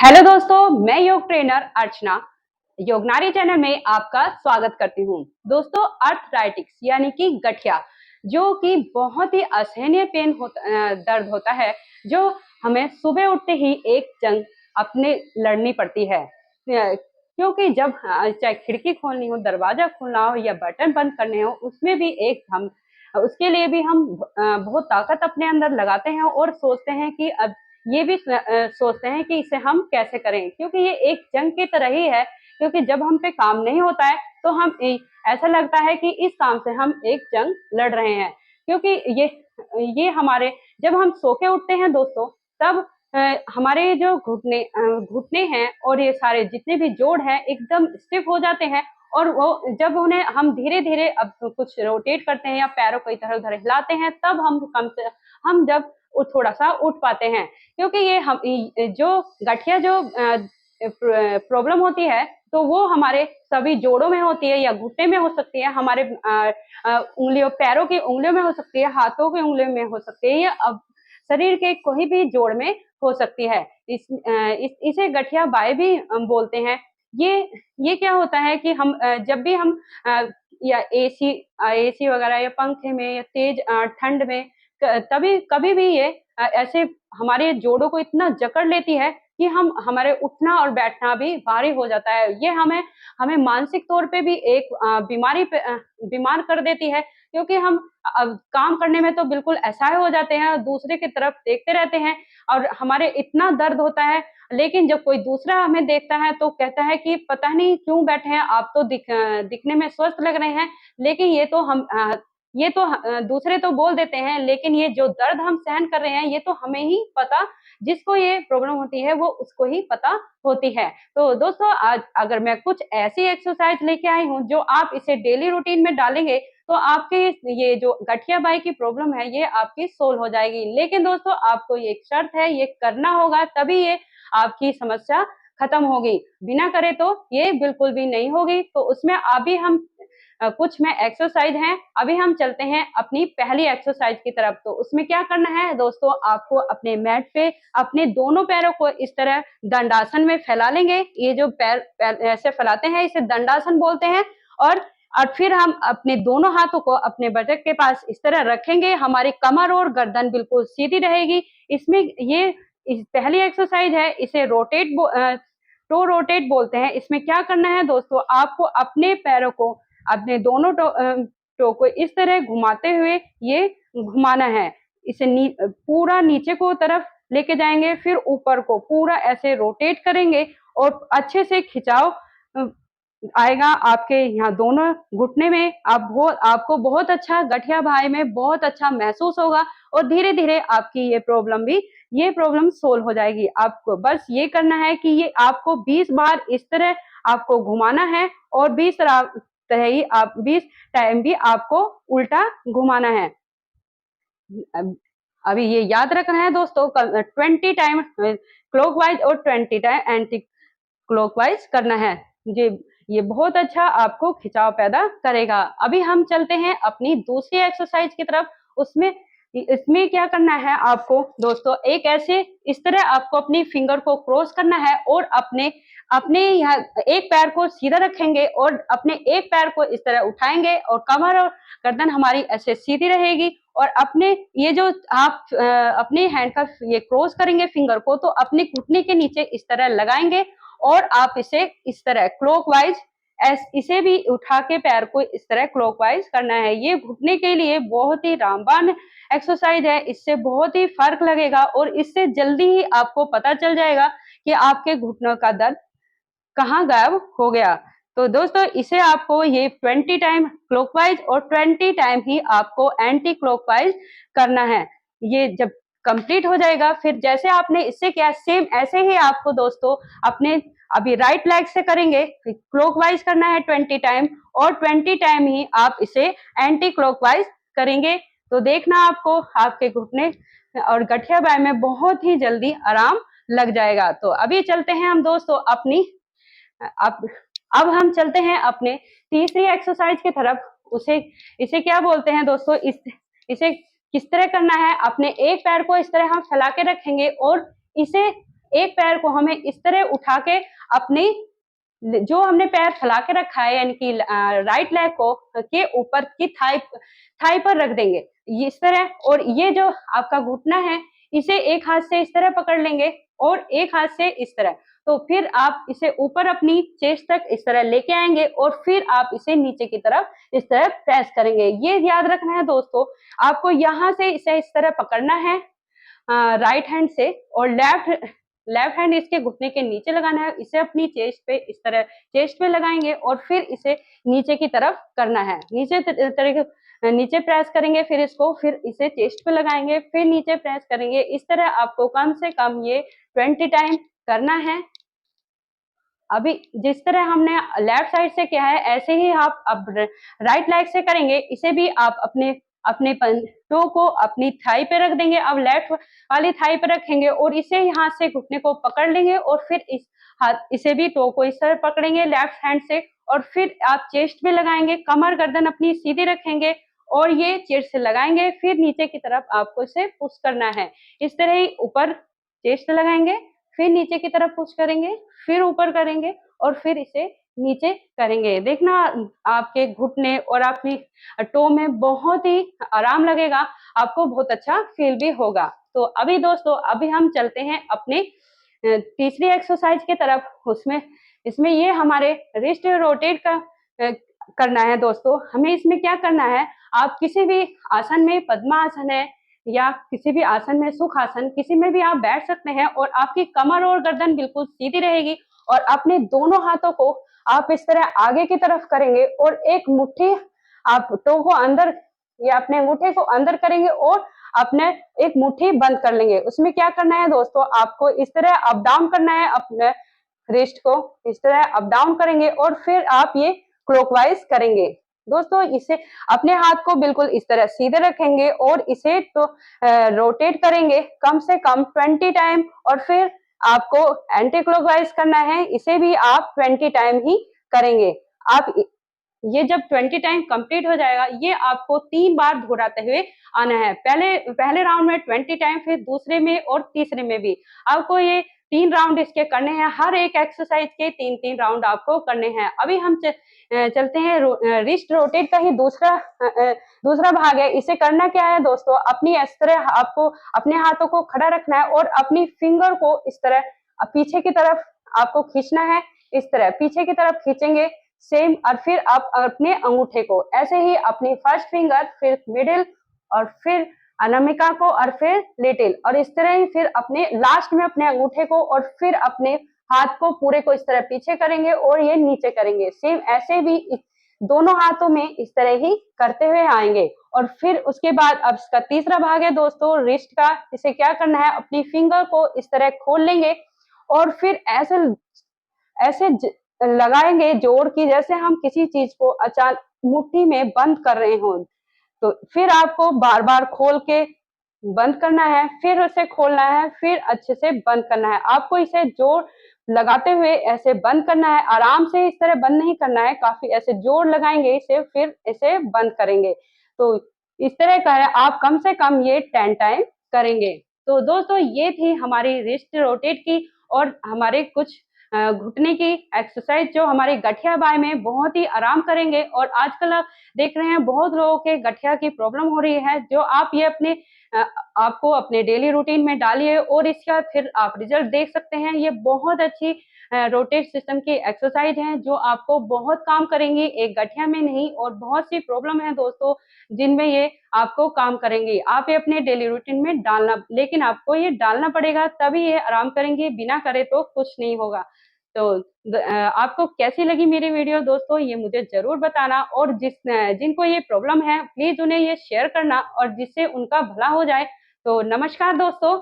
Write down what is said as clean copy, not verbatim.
Hello दोस्तों, मैं योग ट्रेनर अर्चना योगनारी चैनल में आपका स्वागत करती हूँ। दोस्तों, अर्थराइटिक्स यानी कि गठिया, जो कि बहुत ही असहनीय दर्द होता है, जो हमें सुबह उठते ही एक जंग अपने लड़नी पड़ती है। क्योंकि जब चाहे खिड़की खोलनी हो, दरवाजा खोलना हो या बटन बंद करने हो, उसमें भी हम उसके लिए भी हम बहुत ताकत अपने अंदर लगाते हैं और सोचते हैं कि अब ये भी सोचते हैं कि इसे हम कैसे करें, क्योंकि ये एक जंग की तरह ही है। क्योंकि जब हम पे काम नहीं होता है तो ऐसा लगता है कि इस काम से हम एक जंग लड़ रहे हैं। क्योंकि ये हमारे जब हम सो के उठते हैं दोस्तों, तब हमारे जो घुटने हैं और ये सारे जितने भी जोड़ हैं एकदम स्टिफ हो जाते हैं। और वो जब उन्हें हम धीरे धीरे अब कुछ रोटेट करते हैं या पैरों को इधर उधर हिलाते हैं, तब हम जब थोड़ा सा उठ पाते हैं। क्योंकि जो गठिया जो प्रॉब्लम होती है, तो वो हमारे सभी जोड़ों में होती है या घुटने में हो सकती है, हमारे उंगलियों पैरों की उंगलियों में हो सकती है, हाथों की उंगलियों में हो सकती है, या अब शरीर के कोई भी जोड़ में हो सकती है। इसे गठिया बाय भी बोलते हैं। ये क्या होता है कि जब भी हम या एसी वगैरह या पंखे में या तेज ठंड में तभी कभी भी ये ऐसे हमारे जोड़ों को इतना जकड़ लेती है कि हमारे उठना और बैठना भी भारी हो जाता है। ये हमें हमें मानसिक तौर पे भी एक बीमार कर देती है। क्योंकि हम अब काम करने में तो बिल्कुल असहाय हो जाते हैं, दूसरे की तरफ देखते रहते हैं और हमारे इतना दर्द होता है। लेकिन जब कोई दूसरा हमें देखता है तो कहता है कि पता नहीं क्यों बैठे हैं, आप तो दिखने में स्वस्थ लग रहे हैं। लेकिन ये तो दूसरे तो बोल देते हैं, लेकिन ये जो दर्द हम सहन कर रहे हैं, ये तो हमें ही पता, जिसको ये प्रॉब्लम होती है वो उसको ही पता होती है। तो दोस्तों, आज अगर मैं कुछ ऐसी एक्सरसाइज लेके आई हूँ जो आप इसे डेली रूटीन में डालेंगे, तो आपके ये जो गठिया बाई की प्रॉब्लम है ये आपकी सोल्व हो जाएगी। लेकिन दोस्तों, आपको ये एक शर्त है, ये करना होगा, तभी ये आपकी समस्या खत्म होगी। बिना करे तो ये बिल्कुल भी नहीं होगी। तो उसमें अभी हम कुछ में एक्सरसाइज हैं। अभी हम चलते हैं अपनी पहली एक्सरसाइज की तरफ। तो उसमें क्या करना है दोस्तों, आपको अपने मैट पे अपने दोनों पैरों को इस तरह दंडासन में फैला लेंगे। ये जो पैर ऐसे फैलाते हैं, इसे दंडासन बोलते हैं। और फिर हम अपने दोनों हाथों को अपने बटक के पास इस तरह रखेंगे। हमारी कमर और गर्दन बिल्कुल सीधी रहेगी। इसमें पहली एक्सरसाइज है, इसे टो रोटेट बोलते हैं। इसमें क्या करना है दोस्तों, आपको अपने पैरों को अपने दोनों टो को इस तरह घुमाते हुए ये घुमाना है। इसे पूरा नीचे को तरफ लेके जाएंगे, फिर ऊपर को पूरा ऐसे रोटेट करेंगे और अच्छे से खिंचाव आएगा आपके यहाँ दोनों घुटने में। आपको बहुत अच्छा गठिया भाई में बहुत अच्छा महसूस होगा और धीरे धीरे आपकी ये प्रॉब्लम सोल्व हो जाएगी। आपको बस ये करना है कि ये आपको 20 बार इस तरह आपको घुमाना है और 20 टाइम भी आपको उल्टा घुमाना है। अभी ये याद रखना है दोस्तों, 20 टाइम क्लॉकवाइज और 20 टाइम एंटी क्लॉकवाइज करना है। ये बहुत अच्छा आपको खिंचाव पैदा करेगा। अभी हम चलते हैं अपनी दूसरी एक्सरसाइज की तरफ। उसमें इसमें क्या करना है आपको दोस्तों, इस तरह आपको अपनी फिंगर को क्रॉस करना है और अपने अपने यहाँ एक पैर को सीधा रखेंगे और अपने एक पैर को इस तरह उठाएंगे और कमर और गर्दन हमारी ऐसे सीधी रहेगी। और अपने ये जो आप अपने हैंड का ये क्रॉस करेंगे फिंगर को, तो अपने घुटने के नीचे इस तरह लगाएंगे और आप इसे इस तरह क्लॉकवाइज इसे भी उठा के पैर को इस तरह क्लॉकवाइज करना है। ये घुटने के लिए बहुत ही रामबाण एक्सरसाइज है। इससे बहुत ही फर्क लगेगा और इससे जल्दी ही आपको पता चल जाएगा कि आपके घुटनों का दर्द कहाँ गायब हो गया। तो दोस्तों, इसे आपको ये 20 टाइम क्लॉकवाइज और 20 टाइम ही आपको एंटी क्लॉकवाइज करना है। ये जब कंप्लीट हो जाएगा, फिर जैसे आपने इससे किया सेम ऐसे ही आपको दोस्तों अपने अभी राइट लेग से करेंगे। क्लॉकवाइज करना है 20 टाइम और 20 टाइम ही आप इसे एंटी क्लॉकवाइज करेंगे। तो देखना आपको आपके घुटने और गठिया बाय में बहुत ही जल्दी आराम लग जाएगा। तो अभी चलते हैं हम दोस्तों अब अब हम चलते हैं अपने तीसरी एक्सरसाइज की तरफ। उसे इसे क्या बोलते हैं दोस्तों, इसे किस तरह करना है, अपने एक पैर को इस तरह हम फैला के रखेंगे और इसे एक पैर को हमें इस तरह उठा के अपनी जो हमने पैर फैला के रखा है यानी कि राइट लेग को के ऊपर की थाई थाई पर रख देंगे इस तरह। और ये जो आपका घुटना है इसे एक हाथ से इस तरह पकड़ लेंगे और एक हाथ से इस तरह। तो फिर आप इसे ऊपर अपनी चेस्ट तक इस तरह लेके आएंगे और फिर आप इसे नीचे की तरफ इस तरह प्रेस करेंगे। ये याद रखना है दोस्तों, आपको यहाँ से इसे इस तरह पकड़ना है राइट हैंड से, और लेफ्ट हैंड इसके घुटने के नीचे लगाना है। इसे अपनी चेस्ट पे इस तरह चेस्ट पे लगाएंगे और फिर इसे नीचे की तरफ करना है। नीचे प्रेस करेंगे, फिर इसको फिर इसे चेस्ट पे लगाएंगे, फिर नीचे प्रेस करेंगे। इस तरह आपको कम से कम ये 20 टाइम करना है। अभी जिस तरह हमने लेफ्ट साइड से किया है ऐसे ही आप अब राइट लेग से करेंगे। इसे भी आप अपने अपने टो को अपनी थाई पे रख देंगे। अब लेफ्ट वाली थाई पे रखेंगे और इसे हाथ से घुटने को पकड़ लेंगे और फिर इसे भी टो को इस तरह पकड़ेंगे लेफ्ट हैंड से और फिर आप चेस्ट पे लगाएंगे। कमर गर्दन अपनी सीधी रखेंगे और ये चेस्ट से लगाएंगे। फिर नीचे की तरफ आपको इसे पुश करना है। इस तरह ही ऊपर चेस्ट लगाएंगे, फिर नीचे की तरफ पुश करेंगे, फिर ऊपर करेंगे और फिर इसे नीचे करेंगे। देखना आपके घुटने और आपकी टो में बहुत ही आराम लगेगा, आपको बहुत अच्छा फील भी होगा। तो अभी दोस्तों अभी हम चलते हैं अपने तीसरी एक्सरसाइज की तरफ। इसमें ये हमारे रिस्ट रोटेट का करना है दोस्तों। हमें इसमें क्या करना है, आप किसी भी आसन में, पद्मासन है या किसी भी आसन में, सुख आसन, किसी में भी आप बैठ सकते हैं और आपकी कमर और गर्दन बिल्कुल सीधी रहेगी और अपने दोनों हाथों को आप इस तरह आगे की तरफ करेंगे और एक मुट्ठी आप टो को अंदर या अपने अंगूठे को अंदर करेंगे और अपने एक मुट्ठी बंद कर लेंगे। उसमें क्या करना है दोस्तों, आपको इस तरह अप डाउन करना है, अपने रिस्ट को इस तरह अप डाउन करेंगे और फिर आप ये क्लॉकवाइज करेंगे। दोस्तों इसे अपने हाथ को बिल्कुल इस तरह सीधे रखेंगे और इसे तो रोटेट करेंगे कम से कम 20 टाइम और फिर आपको एंटी क्लॉकवाइज करना है। इसे भी आप 20 टाइम ही करेंगे। आप ये जब 20 टाइम कंप्लीट हो जाएगा, ये आपको 3 बार दोहराते हुए आना है। पहले राउंड में 20 टाइम, फिर दूसरे में और तीसरे में भी आपको ये 3 राउंड इसके करने हैं। हर एक एक्सरसाइज के 3-3 राउंड आपको करने हैं। अभी हम चलते हैं रिस्ट रोटेट का ही दूसरा भाग है। इसे करना क्या है दोस्तों, अपनी इस तरह आपको अपने हाथों को खड़ा रखना है और अपनी फिंगर को इस तरह पीछे की तरफ आपको खींचना है। इस तरह पीछे की तरफ खींचेंगे सेम, और फिर आप अपने अंगूठे को ऐसे ही अपनी फर्स्ट फिंगर, फिर मिडिल और फिर अनामिका को और फिर लिटिल, और इस तरह ही फिर अपने लास्ट में अपने अंगूठे को और फिर अपने हाथ को पूरे को इस तरह पीछे करेंगे और ये नीचे करेंगे। सेम ऐसे भी दोनों हाथों में इस तरह ही करते हुए आएंगे। और फिर उसके बाद अब इसका तीसरा भाग है दोस्तों रिस्ट का। इसे क्या करना है, अपनी फिंगर को इस तरह खोल लेंगे और फिर ऐसे लगाएंगे जोड़ की जैसे हम किसी चीज को अचानक मुट्ठी में बंद कर रहे हो। तो फिर आपको बार बार खोल के बंद करना है, फिर उसे खोलना है, फिर अच्छे से बंद करना है। आपको इसे जोड़ लगाते हुए ऐसे बंद करना है, आराम से इस तरह बंद नहीं करना है, काफी ऐसे जोड़ लगाएंगे इसे, फिर इसे बंद करेंगे। तो इस तरह का है, आप कम से कम ये 10 टाइम करेंगे। तो दोस्तों ये थी हमारी रिस्ट रोटेट की और हमारे कुछ घुटने की एक्सरसाइज जो हमारे गठिया बाय में बहुत ही आराम करेंगे। और आजकल आप देख रहे हैं बहुत लोगों के गठिया की प्रॉब्लम हो रही है, जो आप ये आपको अपने डेली रूटीन में डालिए और इसका फिर आप रिजल्ट देख सकते हैं। ये बहुत अच्छी रोटेट सिस्टम की एक्सरसाइज है जो आपको बहुत काम करेंगी, एक गठिया में नहीं, और बहुत सी प्रॉब्लम है दोस्तों जिनमें ये आपको काम करेंगी। आप ये अपने डेली रूटीन में डालना, लेकिन आपको ये डालना पड़ेगा तभी ये आराम करेंगे, बिना करे तो कुछ नहीं होगा। तो आपको कैसी लगी मेरी वीडियो दोस्तों, ये मुझे जरूर बताना। और जिनको ये प्रॉब्लम है प्लीज उन्हें ये शेयर करना और जिससे उनका भला हो जाए। तो नमस्कार दोस्तों।